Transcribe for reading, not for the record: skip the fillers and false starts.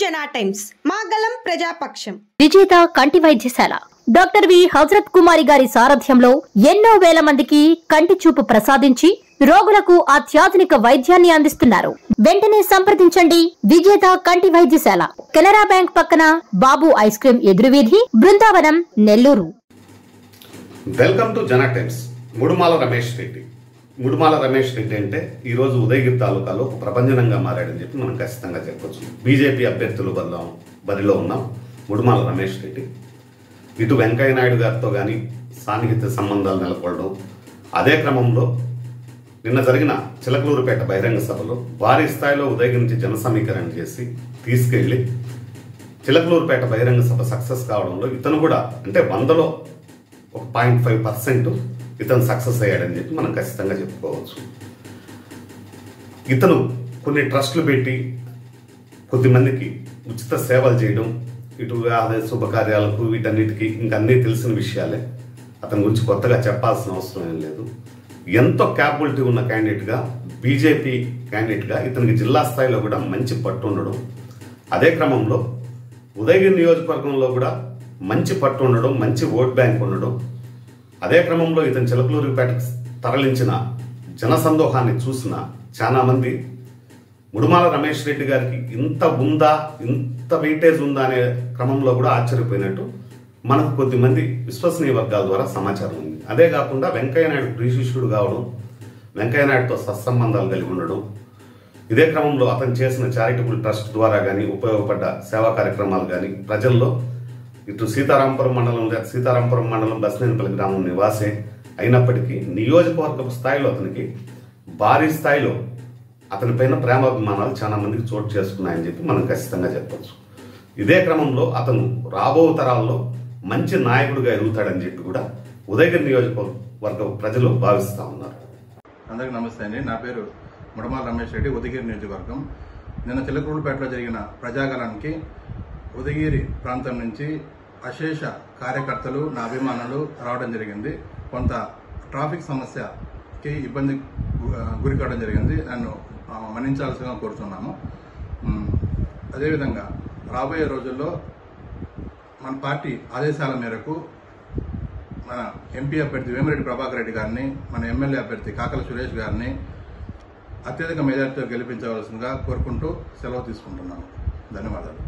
జనా టైమ్స్ మాగలం ప్రజాపక్షం విజేత కంటి వైద్యశాల డాక్టర్ వి హజరత్ కుమారి గారి సారథ్యంలో ఎన్నో వేల మందికి కంటి చూపు ప్రసాదించి రోగులకు అత్యాధునిక వైద్యాన్ని అందిస్తున్నారు. వెంటనే సంప్రదించండి విజేత కంటి వైద్యశాల, కెనరా బ్యాంక్ పక్కన, బాబు ఐస్ క్రీమ్ ఎదురువీధి, Brindavanam, Nellore. Welcome to Jana Times. Mudumala Ramesh Reddy. Mudumala Ramesh Reddy అంటే ఈరోజు ఉదయగిరి తాలూకాలో ఒక ప్రపంచనంగా మారాడని చెప్పి మనం ఖచ్చితంగా చెప్పొచ్చు. బీజేపీ అభ్యర్థులు బరిలో ఉన్నాం ముడుమాల రమేష్ రెడ్డి. ఇటు వెంకయ్య నాయుడు గారితో కానీ సాన్నిహిత్య సంబంధాలు నెలకొనడం, అదే క్రమంలో నిన్న జరిగిన చిలకలూరుపేట బహిరంగ సభలో భారీ స్థాయిలో ఉదయగిరి నుంచి జన సమీకరణ చేసి తీసుకెళ్లి చిలకలూరుపేట బహిరంగ సభ సక్సెస్ కావడంలో ఇతను కూడా అంటే 100లో 0.5% ఇతను సక్సెస్ అయ్యాడని చెప్పి మనం ఖచ్చితంగా చెప్పుకోవచ్చు. ఇతను కొన్ని ట్రస్టులు పెట్టి కొద్దిమందికి ఉచిత సేవలు చేయడం, ఇటు అదే శుభకార్యాలకు వీటన్నిటికీ ఇంకన్నీ తెలిసిన విషయాలే. అతని గురించి కొత్తగా చెప్పాల్సిన అవసరం ఏం లేదు. ఎంతో క్యాపబిలిటీ ఉన్న క్యాండిడేట్గా, బీజేపీ క్యాండిడేట్గా ఇతనికి జిల్లా స్థాయిలో కూడా మంచి పట్టు ఉండడం, అదే క్రమంలో ఉదయగిరి నియోజకవర్గంలో కూడా మంచి పట్టు ఉండడం, మంచి ఓట్ బ్యాంక్ ఉండడం, అదే క్రమంలో ఇతను చిలకలూరుపేటకు తరలించిన జనసందోహాన్ని చూసిన చాలా మంది ముడుమాల రమేష్ రెడ్డి గారికి ఇంత ఉందా, ఇంత వెయిటేజ్ ఉందా అనే క్రమంలో కూడా ఆశ్చర్యపోయినట్టు మనకు కొద్దిమంది విశ్వసనీయ వర్గాల ద్వారా సమాచారం ఉంది. అదే కాకుండా వెంకయ్య నాయుడు ప్రియశిష్యుడు కావడం, వెంకయ్య నాయుడుతో సత్సంబంధాలు కలిగి ఉండడం, ఇదే క్రమంలో అతను చేసిన చారిటబుల్ ట్రస్ట్ ద్వారా కానీ ఉపయోగపడ్డ సేవా కార్యక్రమాలు కానీ ప్రజల్లో ఇటు సీతారాంపురం మండలం బస్నేనిపల్లి గ్రామం నివాసే అయినప్పటికీ నియోజకవర్గ స్థాయిలో అతనికి భారీ స్థాయిలో అతనిపైన ప్రేమాభిమానాలు చాలా మందికి చోటు చేసుకున్నాయని చెప్పి మనం ఖచ్చితంగా చెప్పచ్చు. ఇదే క్రమంలో అతను రాబో తరాల్లో మంచి నాయకుడిగా ఎదుగుతాడని చెప్పి కూడా ఉదయగిరి నియోజకవర్గ ప్రజలు భావిస్తా ఉన్నారు. అందరికీ నమస్తే అండి. నా పేరు ముడుమాల రమేష్ రెడ్డి, ఉదయగిరి నియోజకవర్గం. నిన్న చిలకలూరుపేటలో జరిగిన ప్రజాగలానికి ఉదయగిరి ప్రాంతం నుంచి అశేష కార్యకర్తలు, నా అభిమానులు రావడం జరిగింది. కొంత ట్రాఫిక్ సమస్యకి ఇబ్బంది గురి కావడం జరిగింది. నన్ను మన్నించాల్సిందిగా కోరుతున్నాము. అదేవిధంగా రాబోయే రోజుల్లో మన పార్టీ ఆదేశాల మేరకు మన ఎంపీ అభ్యర్థి వేమిరెడ్డి ప్రభాకర్ రెడ్డి గారిని, మన ఎమ్మెల్యే అభ్యర్థి కాకల సురేష్ గారిని అత్యధిక మెజార్టీతో గెలిపించవలసిందిగా కోరుకుంటూ సెలవు తీసుకుంటున్నాను. ధన్యవాదాలు.